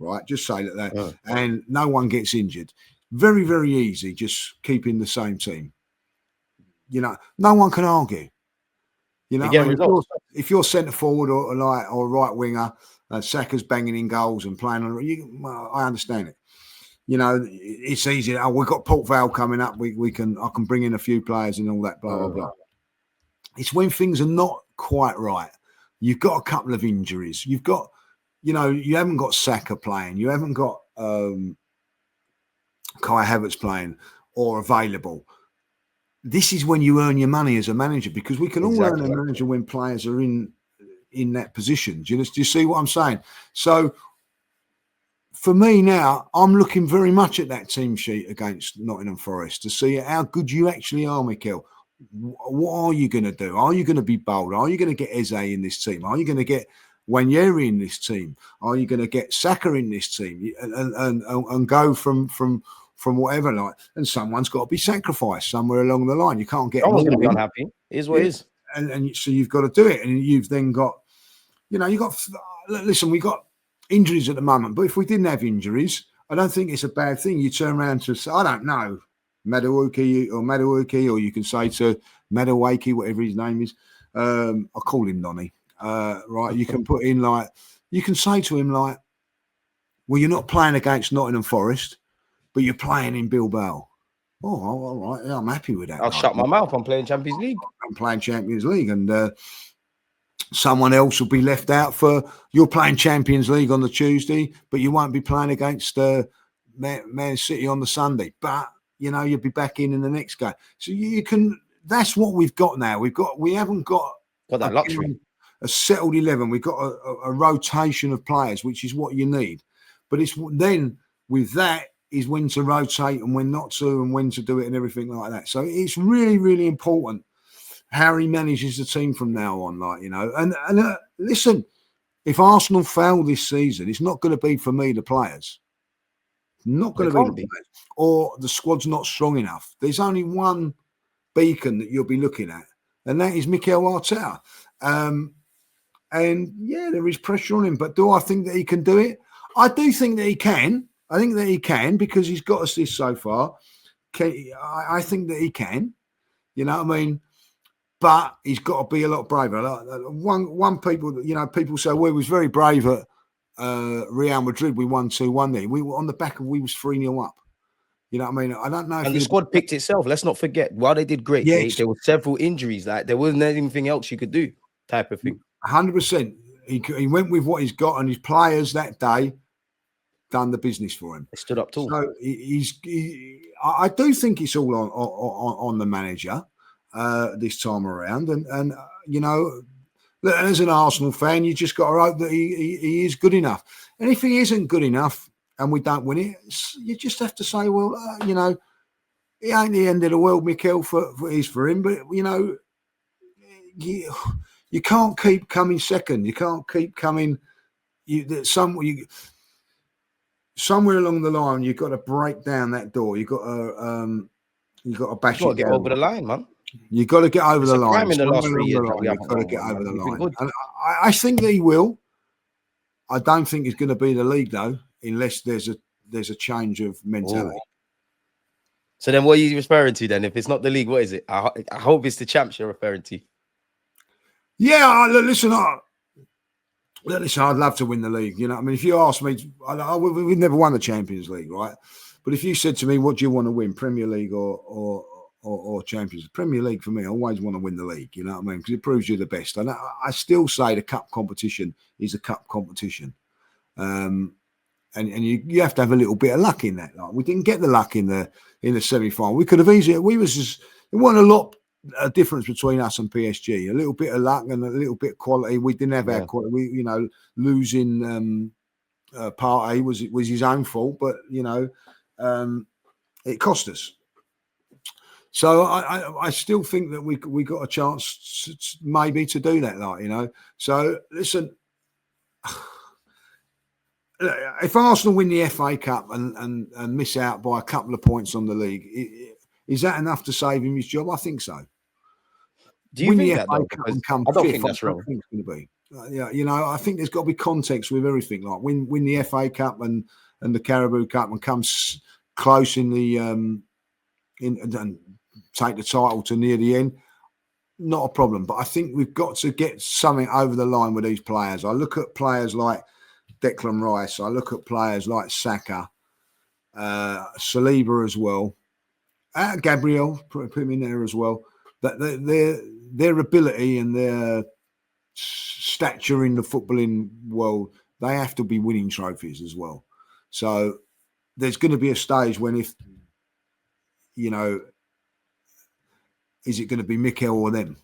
right? Just say that, and no one gets injured. Very, very easy, just keeping the same team. You know, no one can argue. You know, if you're centre forward or right winger, Saka's banging in goals and playing on, well, I understand it. You know, it's easy. Oh, we've got Port Vale coming up. I can bring in a few players and all that. Blah blah blah. It's when things are not quite right. You've got a couple of injuries. You've got, you know, you haven't got Saka playing. You haven't got Kai Havertz playing or available. This is when you earn your money as a manager, because we can all earn a manager when players are in that position. Do you see what I'm saying? So for me now, I'm looking very much at that team sheet against Nottingham Forest to see how good you actually are, Mikel. What are you going to do? Are you going to be bold? Are you going to get Eze in this team? Are you going to get Wanyeri in this team? Are you going to get Saka in this team? And go from whatever, like, and someone's got to be sacrificed somewhere along the line. You can't get someone's going to be unhappy. It is what it is. And so you've got to do it. And you've then got, you know, listen, we got injuries at the moment, but if we didn't have injuries, I don't think it's a bad thing. You turn around to, I don't know, Madueke, or you can say to Madueke, whatever his name is. I call him Nonny. Right, you can put in, like, you can say to him, like, well, you're not playing against Nottingham Forest, but you're playing in Bilbao. Oh, all right, yeah, I'm happy with that. I'll shut my mouth. I'm playing Champions League. I'm playing Champions League, and someone else will be left out for, you're playing Champions League on the Tuesday, but you won't be playing against Man City on the Sunday. But you know, you'll be back in the next game. So you can. That's what we've got now. We haven't got that luxury. A settled 11. We've got a rotation of players, which is what you need. But it's then with that is when to rotate and when not to, and when to do it and everything like that. So it's really, really important how he manages the team from now on. Like, you know, and listen, if Arsenal fail this season, it's not going to be for me, the players. Not going to be, or the squad's not strong enough. There's only one beacon that you'll be looking at, and that is Mikel Arteta. And yeah, there is pressure on him, but do I think that he can do it? I do think that he can. I think that he can, because he's got us this so far. I think that he can. You know what I mean? But he's got to be a lot braver. One people, you know, people say, well, he was very brave at Real Madrid. We won 2-1 there. We were on the back of, we was 3-0 up. You know what I mean? I don't know. And the squad picked itself. Let's not forget, while they did great, there were several injuries. Like, there wasn't anything else you could do, type of thing. 100%. He went with what he's got, and his players that day done the business for him. They stood up tall. So I do think it's all on the manager this time around. And you know, as an Arsenal fan, you just got to hope that he is good enough. And if he isn't good enough and we don't win it, you just have to say, well, you know, it ain't the end of the world, Mikel, for him. But, you know, you can't keep coming second. You can't keep coming. Somewhere along the line, you've got to break down that door. You've got to bash it down. Get over the line, man. You've got to get over the line. In the last 3 years, you've got to get over the line. And I think that he will. I don't think it's going to be the league, though, unless there's a change of mentality. Ooh. So then what are you referring to then? If it's not the league, what is it? I hope it's the champs you're referring to. Yeah, listen, I'd love to win the league. You know, I mean, if you ask me, we've never won the Champions League, right? But if you said to me, what do you want to win, Premier League or Champions? Premier League for me, I always want to win the league. You know what I mean? Because it proves you're the best. And I still say the cup competition is a cup competition, and you have to have a little bit of luck in that. Like, we didn't get the luck in the semi-final. We could have easily. It wasn't a lot. A difference between us and PSG, a little bit of luck and a little bit of quality. We didn't have our quality. We, you know, losing Partey was his own fault, but you know, it cost us. So I still think that we got a chance maybe to do that, like, you know. So listen, if Arsenal win the FA Cup and miss out by a couple of points on the league, is that enough to save him his job? I think so. Do you think that? I don't think that's wrong. Yeah, you know, I think there's got to be context with everything. Like win the FA Cup and the Carabao Cup and come close in the and take the title to near the end. Not a problem, but I think we've got to get something over the line with these players. I look at players like Declan Rice. I look at players like Saka, Saliba as well, Gabriel, put him in there as well. That their ability and their stature in the footballing world, they have to be winning trophies as well. So there's going to be a stage when, if you know, is it going to be Mikel or them?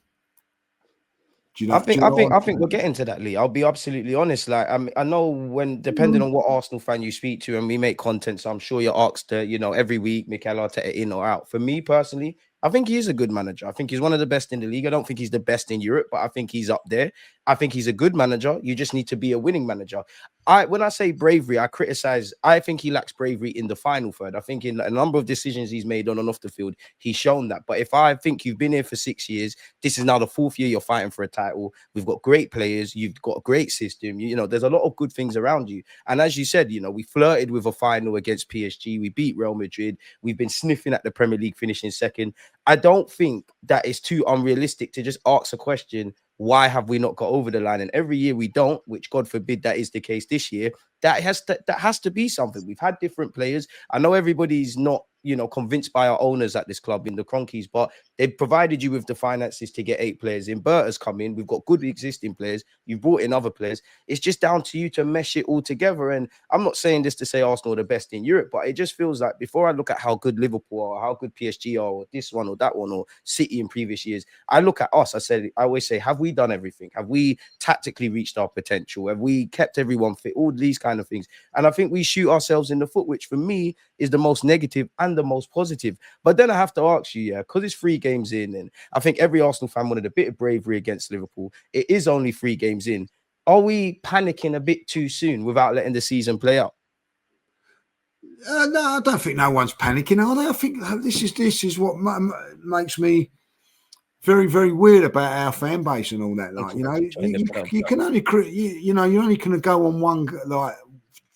Do you know, I think we're getting to that, Lee. I'll be absolutely honest. Like, I know when, depending on what Arsenal fan you speak to, and we make content, so I'm sure you're asked to, you know, every week, Mikel Arteta in or out. For me personally, I think he is a good manager. I think he's one of the best in the league. I don't think he's the best in Europe, but I think he's up there. I think he's a good manager. You just need to be a winning manager. When I say bravery, I think he lacks bravery in the final third. I think in a number of decisions he's made on and off the field, he's shown that. But if I think you've been here for 6 years, this is now the 4th year you're fighting for a title. We've got great players. You've got a great system. You know, there's a lot of good things around you. And as you said, you know, we flirted with a final against PSG. We beat Real Madrid. We've been sniffing at the Premier League, finishing second. I don't think that is too unrealistic to just ask a question, why have we not got over the line? And every year we don't, which God forbid that is the case this year. That has to be something. We've had different players. I know everybody's not, you know, convinced by our owners at this club in the Cronkies, but they've provided you with the finances to get 8 players in. Berta's come in. We've got good existing players. You've brought in other players. It's just down to you to mesh it all together. And I'm not saying this to say Arsenal are the best in Europe, but it just feels like before I look at how good Liverpool are, or how good PSG are, or this one or that one, or City in previous years, I look at us. I always say, have we done everything? Have we tactically reached our potential? Have we kept everyone fit? All these kind of things. And I think we shoot ourselves in the foot, which for me is the most negative and the most positive. But then I have to ask you, because it's 3 games in, and I think every Arsenal fan wanted a bit of bravery against Liverpool. It is only 3 games in. Are we panicking a bit too soon without letting the season play out? No, I don't think no one's panicking, are they? I think this is what makes me very, very weird about our fan base and all that. Like, you know, you can only, you know, you're only going to go on one, like,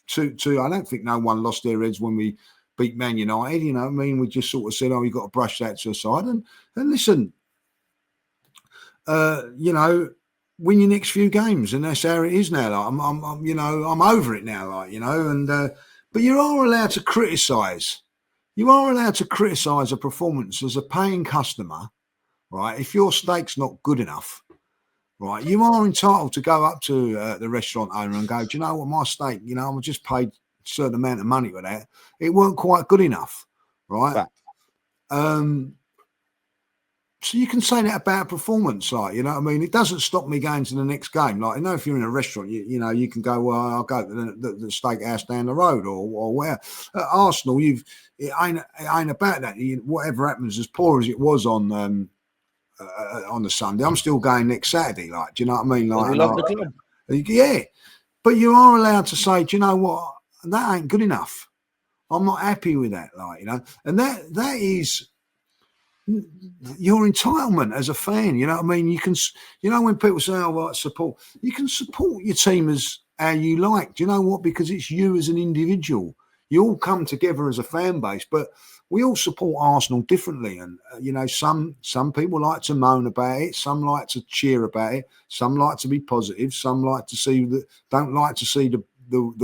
two. I don't think no one lost their heads when we beat Man United. You know what I mean? We just sort of said, oh, you've got to brush that to the side. And listen, you know, win your next few games. And that's how it is now. Like, you know, I'm over it now, like, you know, and, but you are allowed to criticise. You are allowed to criticise a performance as a paying customer, right? If your steak's not good enough, right, you are entitled to go up to the restaurant owner and go, do you know what, my steak, you know, I just paid a certain amount of money for that. It weren't quite good enough, right? So you can say that about performance, like, you know what I mean? It doesn't stop me going to the next game. Like, you know, if you're in a restaurant, you know, you can go, well, I'll go to the steakhouse down the road or where. At Arsenal, it ain't about that. Whatever happens, as poor as it was on the Sunday, I'm still going next Saturday. Like, do you know what I mean? Like, we love the club. Yeah, but you are allowed to say, do you know what? That ain't good enough. I'm not happy with that. Like, you know, and that is your entitlement as a fan. You know what I mean? You can, you know, when people say, "Oh, well, support," you can support your team as how you like. Do you know what? Because it's you as an individual. You all come together as a fan base, but we all support Arsenal differently. And, you know, some people like to moan about it. Some like to cheer about it. Some like to be positive. Some like to see don't like to see the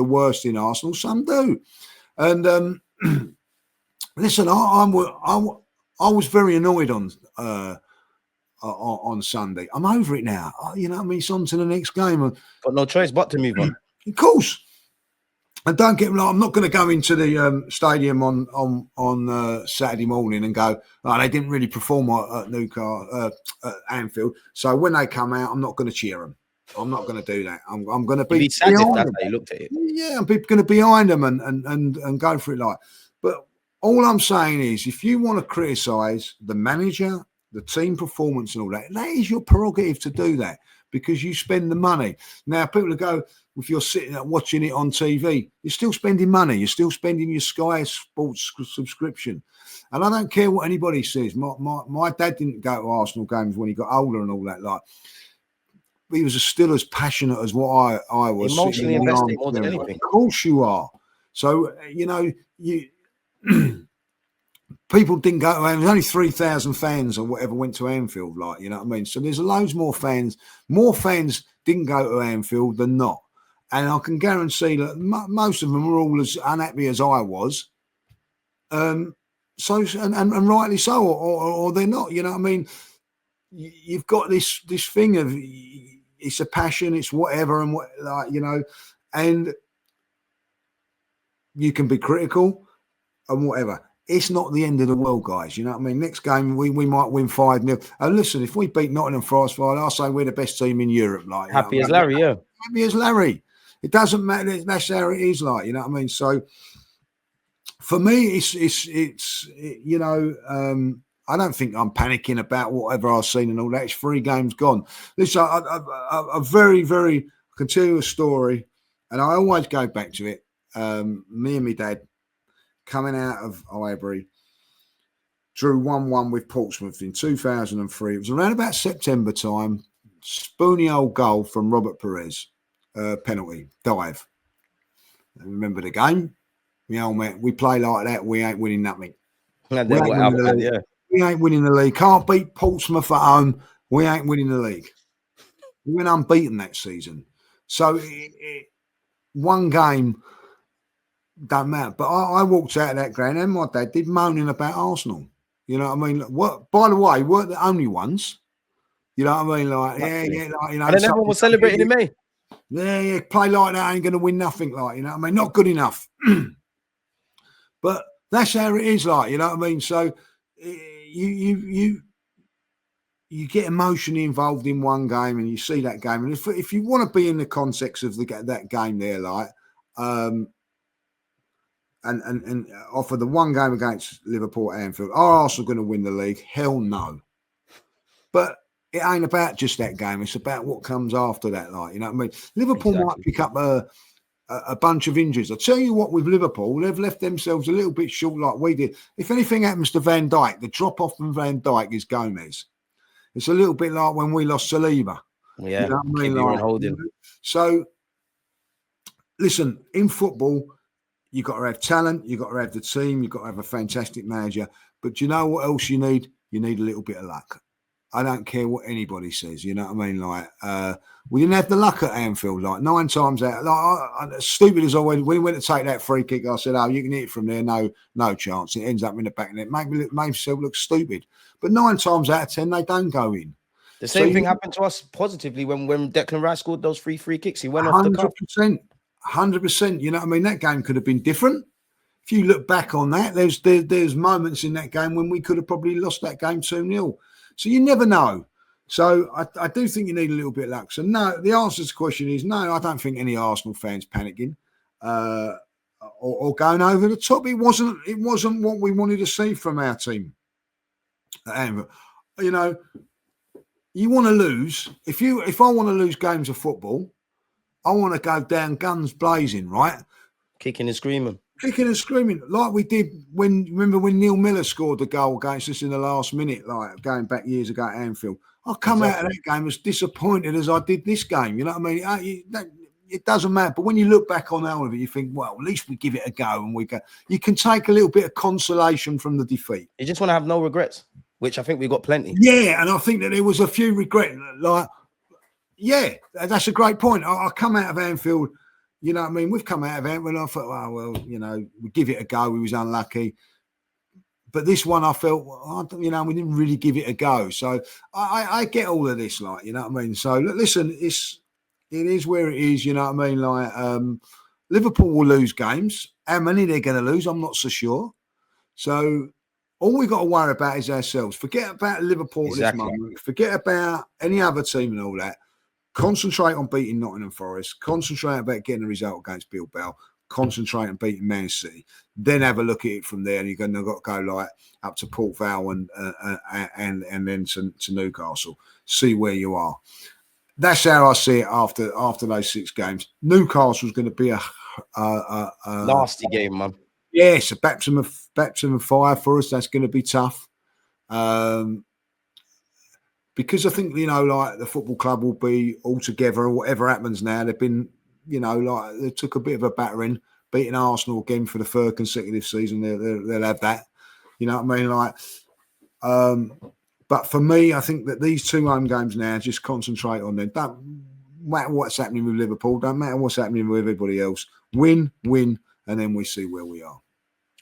worst in Arsenal. Some do. And listen, I was very annoyed on Sunday. I'm over it now. You know what I mean? It's on to the next game. Got no choice but to move on. Of course. And don't get me wrong, I'm not going to go into the stadium on Saturday morning and go, oh, they didn't really perform at Newcastle, at Anfield. So when they come out, I'm not going to cheer them. I'm not going to do that. I'm going to be sad if that's how you looked at it. Yeah, I'm going to be behind them and go for it. Like, but all I'm saying is, if you want to criticise the manager, the team performance and all that, that is your prerogative to do that because you spend the money. Now, people go, if you're sitting there watching it on TV, you're still spending money. You're still spending your Sky Sports subscription. And I don't care what anybody says. My dad didn't go to Arsenal games when he got older and all that. Like, he was still as passionate as what I was. Emotionally invested more than anything. Of course you are. So, you know, people didn't go to Anfield. There's only 3,000 fans or whatever went to Anfield, like, you know what I mean? So there's loads more fans. More fans didn't go to Anfield than not. And I can guarantee that most of them were all as unhappy as I was. And rightly so, or they're not, you know what I mean? You've got this thing of it's a passion, it's whatever, and what, like, you know, and you can be critical and whatever. It's not the end of the world, guys. You know what I mean? Next game, we might win 5-0. And listen, if we beat Nottingham Forest, I'll say we're the best team in Europe. Like, happy as Larry, yeah. Happy as Larry. It doesn't matter. That's how it is, like, you know what I mean? So for me, it's you know, I don't think I'm panicking about whatever I've seen and all that. It's 3 games gone. Listen, I very, I can tell you a story, and I always go back to it. Me and my dad, coming out of Highbury, drew 1-1 with Portsmouth in 2003. It was around about September time. Spoony old goal from Robert Perez, penalty, dive. I remember the game? You know, man, we play like that, we ain't winning nothing. We ain't winning the league. Can't beat Portsmouth at home. We ain't winning the league. We went unbeaten that season. So one game don't matter. But I walked out of that ground and my dad did moaning about Arsenal. You know what I mean? By the way, weren't the only ones. You know what I mean? Like, yeah, like, you know. And then everyone was celebrating in May. Yeah, play like that ain't going to win nothing, like, you know what I mean? Not good enough. But that's how it is, like, you know what I mean? So you get emotionally involved in one game and you see that game. And if you want to be in the context of that game there, like, and offer the one game against Liverpool at Anfield, are Arsenal going to win the league? Hell no. But it ain't about just that game. It's about what comes after that, like, you know what I mean? Liverpool might pick up a bunch of injuries. I'll tell you what, with Liverpool, they've left themselves a little bit short like we did. If anything happens to Van Dijk, the drop-off from Van Dijk is Gomez. It's a little bit like when we lost Saliba. Yeah, you know what I mean? Like, holding. So, listen, in football, you've got to have talent, you've got to have the team, you've got to have a fantastic manager. But do you know what else you need? You need a little bit of luck. I don't care what anybody says, you know what I mean? Like, we didn't have the luck at Anfield, like 9 times out. Like, as stupid as always, when we went to take that free kick, I said, oh, you can hit it from there. No chance. It ends up in the back of the net. Made myself look stupid. But 9 times out of 10, they don't go in. The same thing happened to us positively when Declan Rice scored those 3 free kicks. He went off the cuff. 100%. You know what I mean? That game could have been different. If you look back on that, there's moments in that game when we could have probably lost that game 2-0. So you never know. So I do think you need a little bit of luck. So no, the answer to the question is no. I don't think any Arsenal fans panicking or going over the top. It wasn't what we wanted to see from our team. And you know, you want to lose. If I want to lose games of football, I want to go down guns blazing, right? Kicking and screaming, like we did when Neil Miller scored the goal against us in the last minute, like going back years ago at Anfield. I come out of that game as disappointed as I did this game. You know what I mean? It doesn't matter. But when you look back on all of it, you think, well, at least we give it a go and we go. You can take a little bit of consolation from the defeat. You just want to have no regrets, which I think we got plenty. Yeah, and I think that there was a few regrets. Like, yeah, that's a great point. I come out of Anfield. You know what I mean? We've come out of Anfield and I thought, oh, well, you know, we give it a go. We was unlucky. But this one, I felt, you know, we didn't really give it a go. So I get all of this, like, you know what I mean? So listen, it is where it is, you know what I mean? Like, Liverpool will lose games. How many they're going to lose, I'm not so sure. So all we've got to worry about is ourselves. Forget about Liverpool at this moment. Forget about any other team and all that. Concentrate on beating Nottingham Forest. Concentrate about getting a result against Bilbao. Concentrate on beating Man City. Then have a look at it from there, and you're going to got to go like up to Port Vale and then to Newcastle. See where you are. That's how I see it after those 6 games. Newcastle's going to be a nasty game, man. Yes, a baptism of fire for us. That's going to be tough. because I think, like the football club will be all together or whatever happens now. They've been, like they took a bit of a battering, beating Arsenal again for the third consecutive season. They'll have that. You know what I mean? Like, but for me, I think that these 2 home games now, just concentrate on them. Don't matter what's happening with Liverpool. Don't matter what's happening with everybody else. Win, and then we see where we are.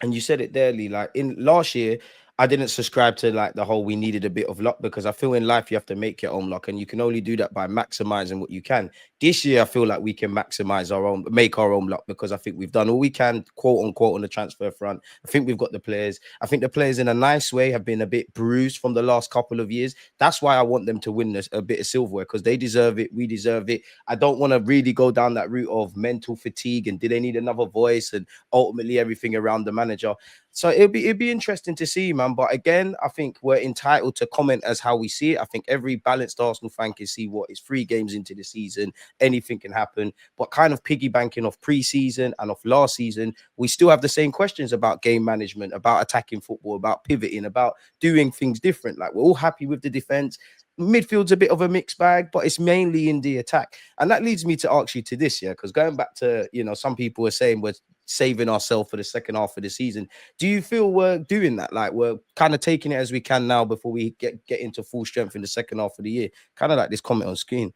And you said it there, Lee. Like in last year, I didn't subscribe to like the whole we needed a bit of luck, because I feel in life you have to make your own luck, and you can only do that by maximizing what you can. This year, I feel like we can make our own luck, because I think we've done all we can, quote unquote, on the transfer front. I think we've got the players. I think the players, in a nice way, have been a bit bruised from the last couple of years. That's why I want them to win a bit of silverware, because they deserve it. We deserve it. I don't want to really go down that route of mental fatigue and do they need another voice and ultimately everything around the manager. So it'd be interesting to see, man. But again, I think we're entitled to comment as how we see it. I think every balanced Arsenal fan can see what is 3 games into the season. Anything can happen. But kind of piggybanking off pre-season and off last season, we still have the same questions about game management, about attacking football, about pivoting, about doing things different. Like, we're all happy with the defense. Midfield's a bit of a mixed bag, but it's mainly in the attack. And that leads me to ask you to this, because going back to, some people are saying we're saving ourselves for the second half of the season. Do you feel we're doing that? Like, we're kind of taking it as we can now before we get into full strength in the second half of the year? Kind of like this comment on screen.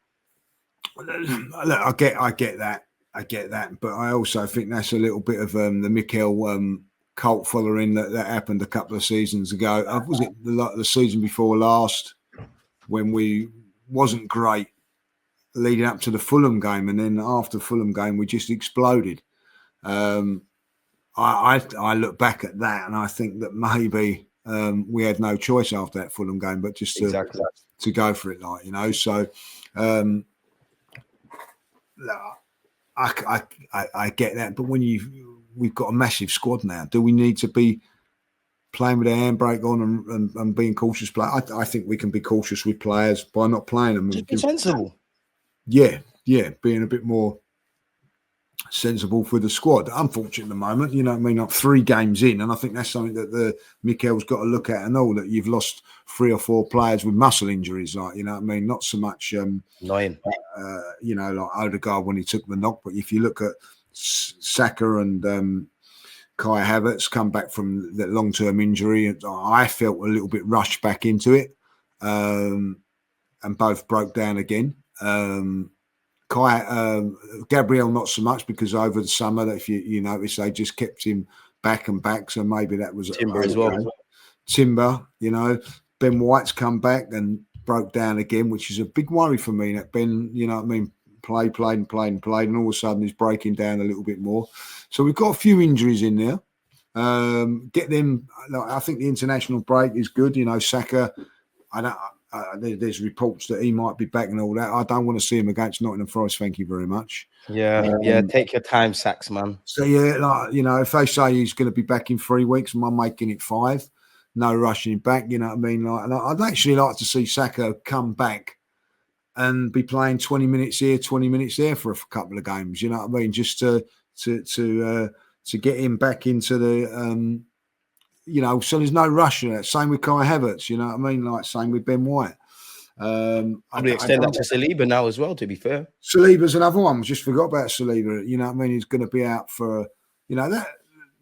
Look, I get that. I get that. But I also think that's a little bit of the Mikel cult following that happened a couple of seasons ago. Was it the season before last, when we wasn't great leading up to the Fulham game, and then after the Fulham game we just exploded. I look back at that and I think that maybe we had no choice after that Fulham game but just to go for it, like, so I get that. But when we've got a massive squad now, do we need to be playing with the handbrake on and being cautious play? I think we can be cautious with players by not playing them. Just be sensible. Yeah, being a bit more sensible for the squad. Unfortunately, at the moment, you know what I mean, like 3 games in, and I think that's something that the Mikel's got to look at and all, that you've lost 3 or 4 players with muscle injuries, like, you know what I mean, not so much annoying. Like Odegaard when he took the knock, but if you look at Saka and Kai Havertz come back from that long-term injury, I felt a little bit rushed back into it, and both broke down again. Gabriel not so much, because over the summer, if you notice, they just kept him back, so maybe that was Timber as well. Timber, Ben White's come back and broke down again, which is a big worry for me. That Ben, you know what I mean, played, and all of a sudden he's breaking down a little bit more. So we've got a few injuries in there. Get them. I think the international break is good. Saka, there's reports that he might be back and all that. I don't want to see him against Nottingham Forest. Thank you very much. Yeah. Take your time, Sacks, man. So if they say he's going to be back in 3 weeks, I'm making it 5. No rushing him back. You know what I mean? I'd actually like to see Saka come back and be playing 20 minutes here, 20 minutes there for a couple of games. You know what I mean? Just to get him back into the. So there's no rush in it. Same with Kai Havertz, you know what I mean? Like, same with Ben White. Probably extend that to Saliba now as well, to be fair. Saliba's another one. We just forgot about Saliba. You know what I mean? He's going to be out for, that,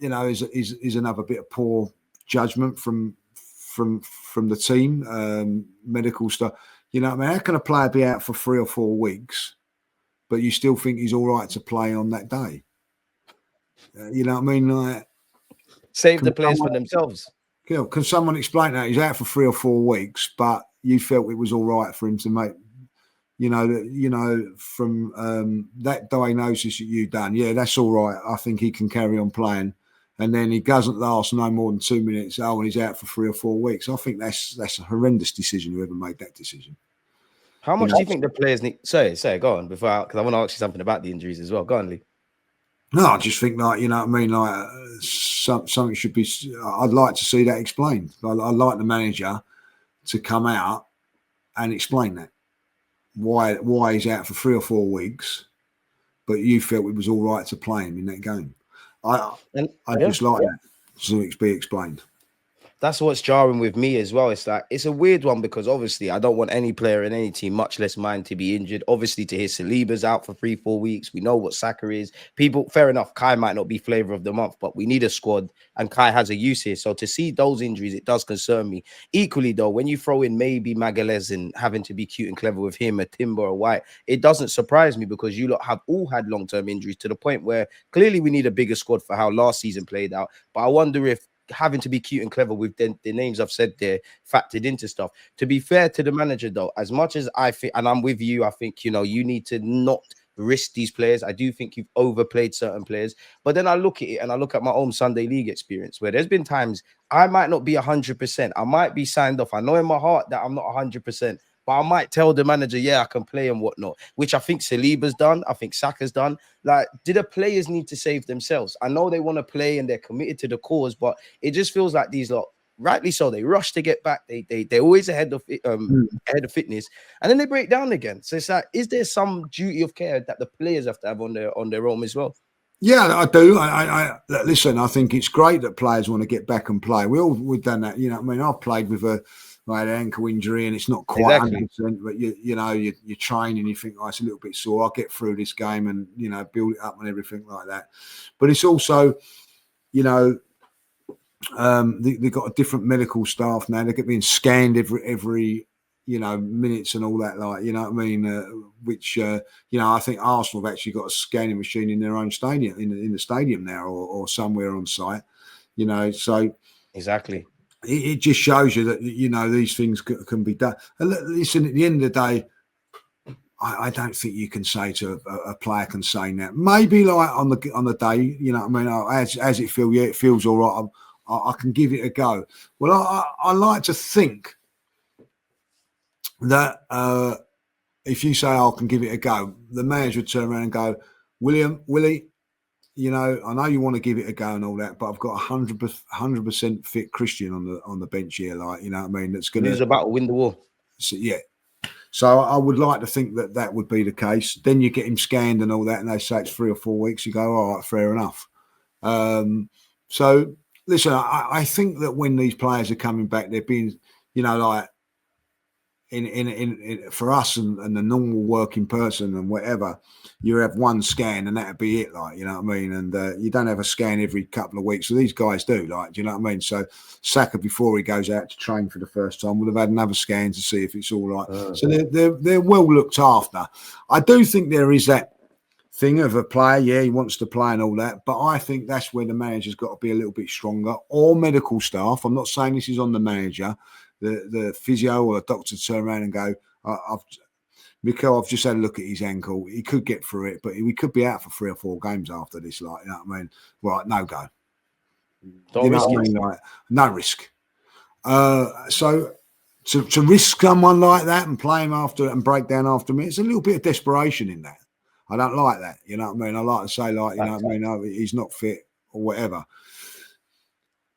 is another bit of poor judgment from the team, medical stuff. You know what I mean? How can a player be out for 3 or 4 weeks, but you still think he's all right to play on that day? You know what I mean? Like, save the players for themselves. Can someone explain that? He's out for 3 or 4 weeks, but you felt it was all right for him to make, from that diagnosis that you've done. Yeah, that's all right. I think he can carry on playing. And then he doesn't last no more than 2 minutes. And he's out for 3 or 4 weeks. I think that's a horrendous decision, whoever made that decision. How much do you think the players need? Sorry, go on, because I want to ask you something about the injuries as well. Go on, Lee. No, I just think, like, you know what I mean, like something should be. I'd like to see that explained. I'd like the manager to come out and explain that why he's out for 3 or 4 weeks, but you felt it was all right to play him in that game. I just like that to be explained. That's what's jarring with me as well. It's like, it's a weird one because obviously I don't want any player in any team, much less mine, to be injured. Obviously, to hear Saliba's out for 3-4 weeks, we know what Saka is. People, fair enough, Kai might not be flavor of the month, but we need a squad and Kai has a use here. So to see those injuries, it does concern me. Equally, though, when you throw in maybe Magalhaes and having to be cute and clever with him, a Timber, a White, it doesn't surprise me because you lot have all had long-term injuries to the point where clearly we need a bigger squad for how last season played out. But I wonder if having to be cute and clever with the names I've said there factored into stuff. To be fair to the manager, though, as much as I think, and I'm with you, I think, you know, you need to not risk these players. I do think you've overplayed certain players. But then I look at it and I look at my own Sunday League experience where there's been times I might not be 100%. I might be signed off. I know in my heart that I'm not 100%. But I might tell the manager, yeah, I can play and whatnot, which I think Saliba's done. I think Saka's done. Like, do the players need to save themselves? I know they want to play and they're committed to the cause, but it just feels like these lot, rightly so, they rush to get back. They're always ahead of fitness, and then they break down again. So it's like, is there some duty of care that the players have to have on their own as well? Yeah, I do. I listen. I think it's great that players want to get back and play. We've done that. You know, I mean, I've played with I had an ankle injury and it's not quite 100%, but you know, you train and you think, oh, it's a little bit sore. I'll get through this game and, you know, build it up and everything like that. But it's also, you know, they've got a different medical staff now. They're being scanned every you know, minutes and all that, like, you know what I mean? Which, you know, I think Arsenal have actually got a scanning machine in their own stadium, in the stadium now or somewhere on site, you know, so. Exactly. It just shows you that, you know, these things can be done. And listen, at the end of the day, I don't think you can say to a player can say that. Maybe like on the day, you know what I mean, as it feels, yeah, it feels all right. I can give it a go. Well, I like to think that if you say, I can give it a go, the manager would turn around and go, Willie, you know, I know you want to give it a go and all that, but I've got 100% fit Christian on the bench here, like, you know what I mean? That's going to lose a battle, win the war. So, yeah. So I would like to think that would be the case. Then you get him scanned and all that, and they say it's 3 or 4 weeks. You go, all right, fair enough. So listen, I think that when these players are coming back, they're being, you know, like in for us and the normal working person and whatever, you have one scan and that'd be it, like, you know what I mean? And you don't have a scan every couple of weeks. So these guys do, like, do you know what I mean? So Saka, before he goes out to train for the first time, would have had another scan to see if it's all right. So they're well looked after. I do think there is that thing of a player, yeah, he wants to play and all that, but I think that's where the manager's got to be a little bit stronger, or medical staff. I'm not saying this is on the manager. The physio or the doctor turn around and go, Mikel, I've just had a look at his ankle. He could get through it, but we could be out for 3 or 4 games after this. Like, you know what I mean? Right, no go. Don't risk it. I mean? Like, no risk. So to risk someone like that and play him after and break down after me, it's a little bit of desperation in that. I don't like that. You know what I mean? I like to say, like, you know what I mean? Oh, he's not fit or whatever.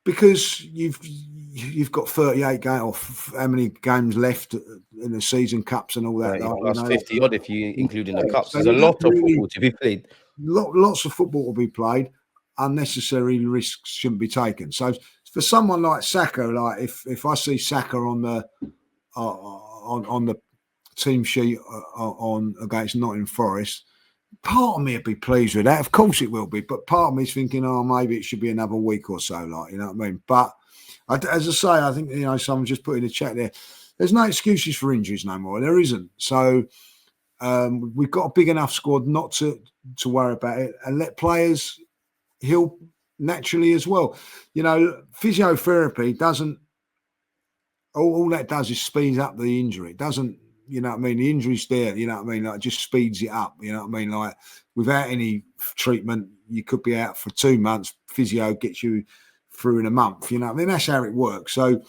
Because you've got 38 games, or how many games left in the season, cups and all that. Like, you know, 50 odd if you including the cups. So there's a lot of football to be played. Lots of football to be played. Unnecessary risks shouldn't be taken. So for someone like Saka, like if I see Saka on the team sheet on against Nottingham Forest, part of me would be pleased with that. Of course it will be, but part of me is thinking, oh, maybe it should be another week or so, like, you know what I mean? But as I say, I think, you know, someone just put in the chat there, there's no excuses for injuries no more. There isn't. So we've got a big enough squad not to worry about it, and let players heal naturally as well. You know, physiotherapy doesn't, all that does is speed up the injury. It doesn't, you know what I mean? The injury's there, you know what I mean? Like, it just speeds it up, you know what I mean? Like, without any treatment, you could be out for 2 months. Physio gets you through in a month, you know what I mean? That's how it works. So,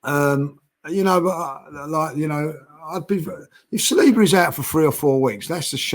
you know, but like, you know, I'd be, if Saliba is out for 3 or 4 weeks, that's the